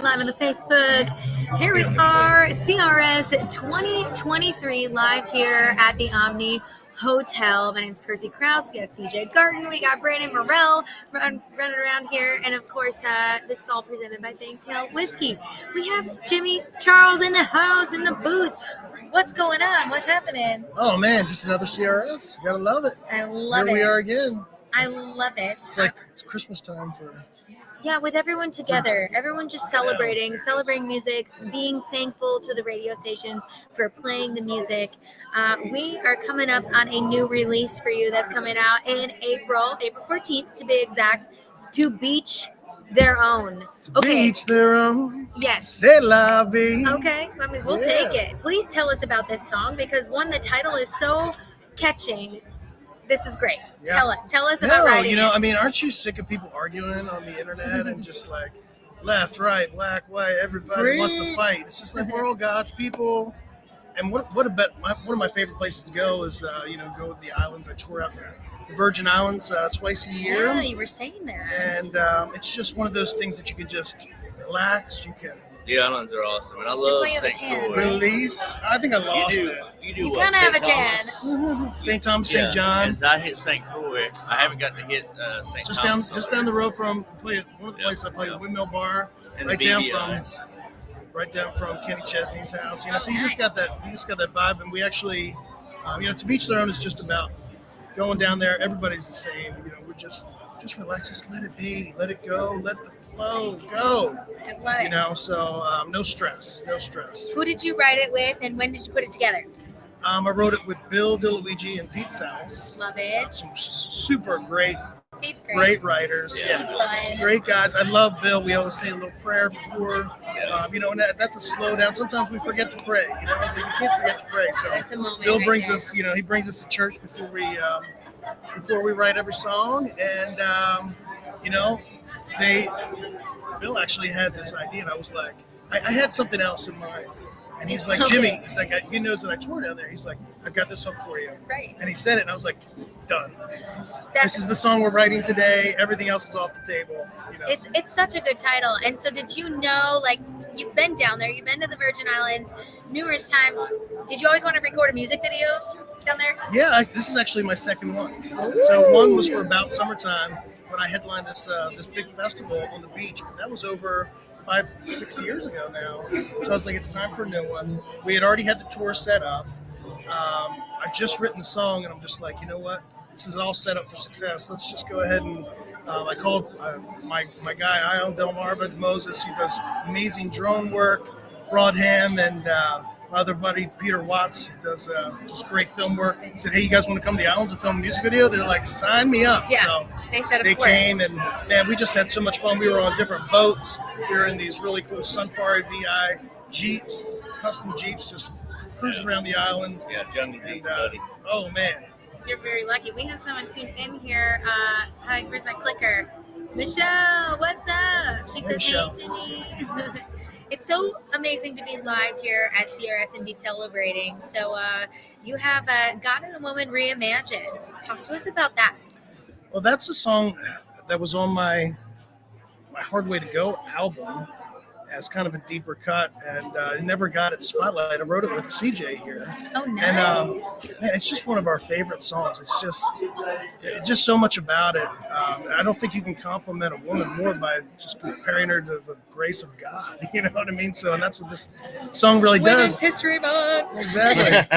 Live on the Facebook. Here we are, CRS 2023, live here at the Omni Hotel. My name is Kersey Krause. We got CJ Garten. We got Brandon Morell running around here. And of course, this is all presented by Bangtail Whiskey. We have Jimmy Charles in the house, in the booth. What's going on? What's happening? Oh man, just another CRS. You gotta love it. I love it. Here we are again. I love it. It's like it's Christmas time for. Yeah, with everyone together, everyone just celebrating music, being thankful to the radio stations for playing the music. We are coming up on a new release for you that's coming out in April 14th to be exact, To Beach Their Own. Okay. Beach their own. Yes. C'est la vie. Okay, I mean, we'll take it. Please tell us about this song because, one, the title is so catching. This is great. Yeah. Tell us about writing it. I mean, aren't you sick of people arguing on the internet and just like left, right, black, white, everybody wants to fight? It's just like we're all God's people. And one of my favorite places to go is go to the islands. I tour out there, the Virgin Islands, twice a year. Yeah, you were saying that. And it's just one of those things that you can just relax. You can. The islands are awesome, and I love St. Croix. Release. I think I lost it. You kind of have a tan. St. Thomas, St. John. And I hit St. Croix. I haven't got to hit St. Thomas. Just down the road from one of the places I play, Windmill Bar, And right the down from Kenny Chesney's house. So you just got that vibe, and we actually, To Beach Their Own is just about going down there. Everybody's the same. We're just relax, just let it be, let it go, let the flow go. I love it. So no stress. Who did you write it with, and when did you put it together? I wrote it with Bill DeLuigi and Pete Salas. Love it. Some super great Pete's great. writers. Yeah. He's fun. Great guys. I love Bill. We always say a little prayer before, and that's a slow down. Sometimes we forget to pray. I was like, you can't forget to pray. So That's a moment Bill right brings there. us, he brings us to church before we write every song, and Bill actually had this idea, and I was like, I had something else in mind. And he was like, Jimmy, he's like, he knows that I tour down there. He's like, I've got this hook for you. Right. And he said it, and I was like, done. This is the song we're writing today. Everything else is off the table. It's such a good title. And so did you know, like, you've been down there, you've been to the Virgin Islands numerous times. Did you always want to record a music video down there? Yeah, this is actually my second one. So one was for About Summertime when I headlined this big festival on the beach. But that was over 5-6 years ago now. So I was like, it's time for a new one. We had already had the tour set up. I just written the song, and I'm just like, you know what? This is all set up for success. Let's just go ahead and I called my guy, Ion Delmarva Moses, who does amazing drone work, Broadham, and my other buddy, Peter Watts, who does just great film work. He said, hey, you guys want to come to the islands and film a music video? They're like, sign me up. Yeah, so they said, they came, and man, we just had so much fun. We were on different boats. We were in these really cool Sunfari VI Jeeps, custom Jeeps, just cruising around the island. Yeah, Jungle And, Jeep, buddy. oh, man. You're very lucky. We have someone tuned in here. Hi, where's my clicker? Michelle, what's up? She says, Michelle. hey, Jimmy. It's so amazing to be live here at CRS and be celebrating. So you have God and a Woman Reimagined. Talk to us about that. Well, that's a song that was on my Hard Way to Go album as kind of a deeper cut, and it never got its spotlight. I wrote it with CJ here. Oh, nice. And man, it's just one of our favorite songs. It's just so much about it. I don't think you can compliment a woman more by just comparing her to the grace of God. You know what I mean? So, and that's what this song really Women's does. History Month. Exactly.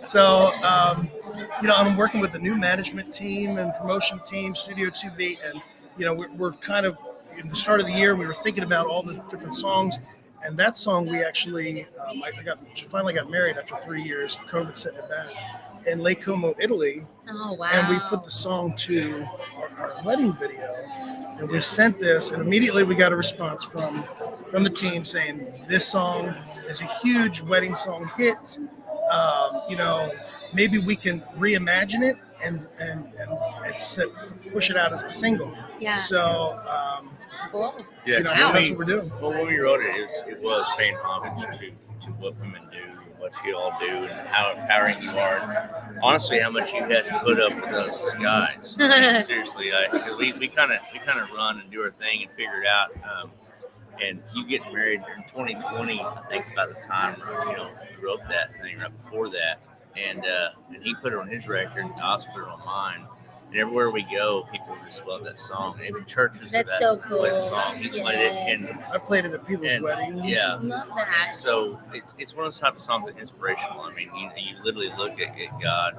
So, I'm working with the new management team and promotion team, Studio 2B, and we're kind of. In the start of the year, we were thinking about all the different songs, and that song we actually, I finally got married after 3 years. COVID set it back in Lake Como, Italy. Oh, wow. And we put the song to our wedding video, and we sent this, and immediately we got a response from the team saying this song is a huge wedding song hit. Maybe we can reimagine it and push it out as a single. Yeah. So. Cool. Yeah, so that's what we're doing. Well, when we wrote it, it was paying homage to what women do, what you all do, and how empowering you are. And honestly, how much you had to put up with us as guys. I mean, seriously, we kind of run and do our thing and figure it out. and you getting married in 2020, I think it's about the time, you wrote that thing right before that, and he put it on his record, and I also put it on mine. And everywhere we go, people just love that song. Even churches That's have so asked to play the cool. song. He played it, and I played it at people's weddings. yeah. Love that. So it's one of those type of songs that inspirational. I mean, you literally look at God,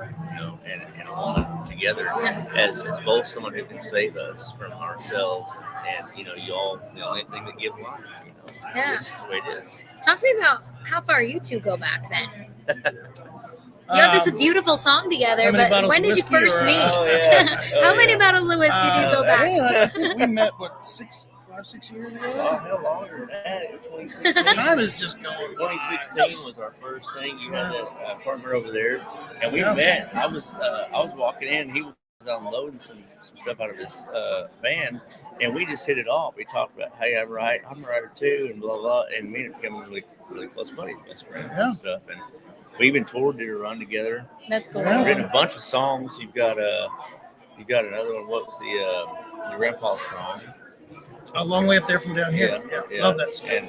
and a woman together as both someone who can save us from ourselves, and you all the only thing that give life. Yeah. This is the way it is. Talk to me about how far you two go back then. You have this beautiful song together, how many but bottles when of did you whiskey first or, meet? Oh, How many bottles of whiskey do you go back? I think we met 5-6 years ago. Oh, hell longer than that. 2016. Time is just going. 2016 was our first thing. You had that partner over there, and we Yeah. met. I was walking in. He was unloading some stuff out of his van, and we just hit it off. We talked about, hey, I'm a writer too, and blah blah. And we ended up becoming really, really close buddies, best friends and stuff. And we even toured, did a run together. That's cool. Yeah. Written a bunch of songs. You've got another one. What was the Grandpa song? A long way up there from down here. Yeah. Love that song. And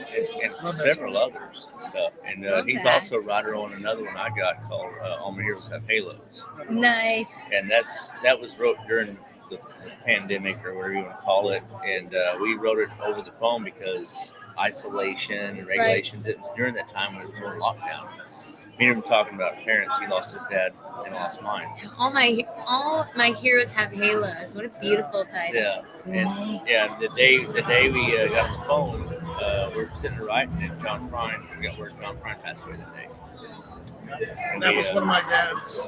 Love that several others and stuff. And Love he's that. also a writer on another one I got called All My Heroes Have Halos. Nice. And that was wrote during the pandemic or whatever you want to call it. And we wrote it over the phone because isolation and regulations. It was during that time when it was on lockdown. Me and him talking about parents. He lost his dad and lost mine. All my heroes have halos. What a beautiful title. Yeah, and the day we got the phone, we were sitting there writing, and John Prine, we got word John Prine passed away that day. And that was one of my dad's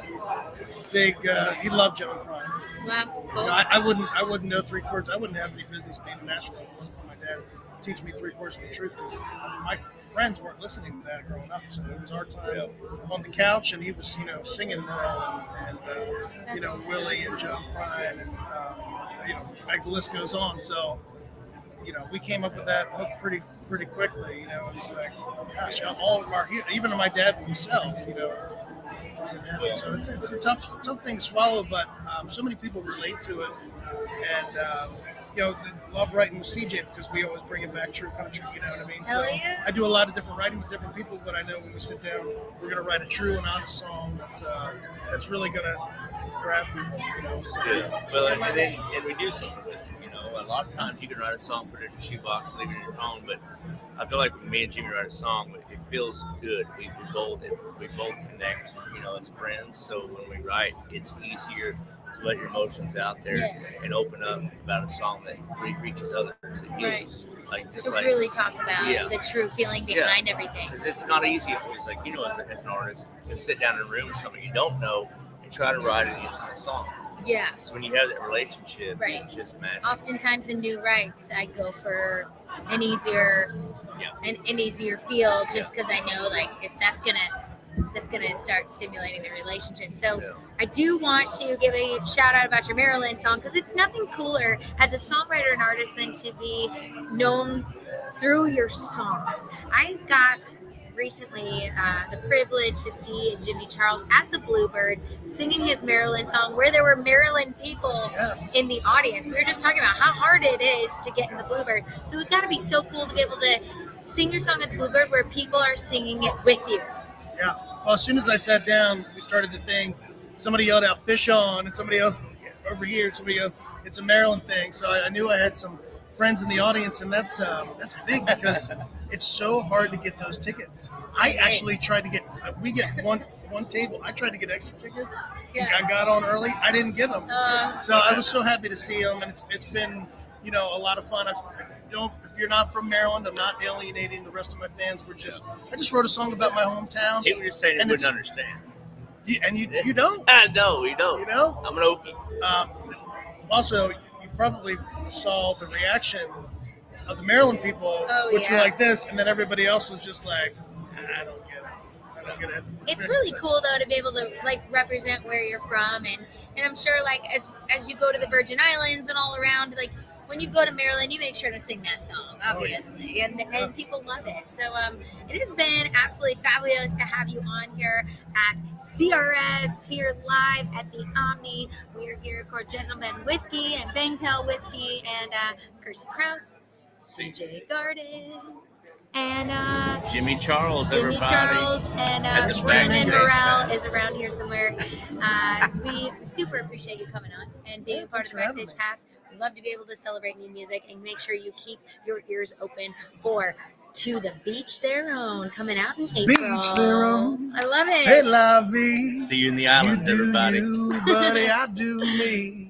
big. He loved John Prine. Wow, cool. I wouldn't know 3 chords. I wouldn't have any business being in Nashville if it wasn't for my dad teach me 3 chords of the truth, because my friends weren't listening to that growing up. So it was our time on the couch, and he was singing Merle and Willie and John Prine, and the list goes on. So we came up with that hook pretty quickly. It was like, gosh, all of our, even my dad himself, is in heaven. So it's a tough thing to swallow, but so many people relate to it, and love writing with CJ because we always bring it back true country. You know what I mean? Hell So yeah. I do a lot of different writing with different people, but I know when we sit down, we're gonna write a true and honest song that's really gonna grab people. So. Yeah. Well, and we do something with it. A lot of times you can write a song, put it in a shoebox, leave it in your phone, but I feel like when me and Jimmy write a song, it feels good. We both connect, as friends. So when we write, it's easier to let your emotions out there and open up about a song that reaches others. It heals. To really talk about Yeah. the true feeling behind everything. It's not easy always. As an artist, to sit down in a room with someone you don't know and try to write it into a song. Yeah. So when you have that relationship, Right. it's just magic. Oftentimes in new writes, I go for an easier feel, just because I know that's gonna start stimulating the relationship. So I do want to give a shout out about your Maryland song, because it's nothing cooler as a songwriter and artist than to be known through your song. I got recently the privilege to see Jimmy Charles at the Bluebird singing his Maryland song, where there were Maryland people in the audience. We were just talking about how hard it is to get in the Bluebird. So it's got to be so cool to be able to sing your song at the Bluebird where people are singing it with you. Yeah. Well, as soon as I sat down, we started the thing. Somebody yelled out "Fish on," and somebody else over here. Somebody else. It's a Maryland thing. So I knew I had some friends in the audience, and that's big because it's so hard to get those tickets. I actually tried to get. We get one table. I tried to get extra tickets. Yeah. I got on early. I didn't get them. So I was so happy to see them, and it's been a lot of fun. If you're not from Maryland, I'm not alienating the rest of my fans. I just wrote a song about my hometown. He was just saying he And wouldn't it's- understand. And you don't. No, we don't. I'm an open. Also, you probably saw the reaction of the Maryland people, which were yeah. like this, and then everybody else was just like, I don't get it. It's really cool though to be able to represent where you're from, and I'm sure as you go to the Virgin Islands and all around, when you go to Maryland, you make sure to sing that song, obviously, and people love it. So it has been absolutely fabulous to have you on here at CRS, here live at the Omni. We are here for Gentleman Whiskey and Bangtail Whiskey and Kersey Krause. CJ Garden, and Jimmy Charles, Jimmy everybody. Charles, and At the Brandon Backstage Morrell Pass. is around here somewhere. We super appreciate you coming on and being a part of the thanks for having Backstage Pass. We love to be able to celebrate new music, and make sure you keep your ears open for To the Beach Their Own coming out in April. Beach Their Own. I love C'est it. la vie. See you in the You islands, do everybody. you, buddy, I do me.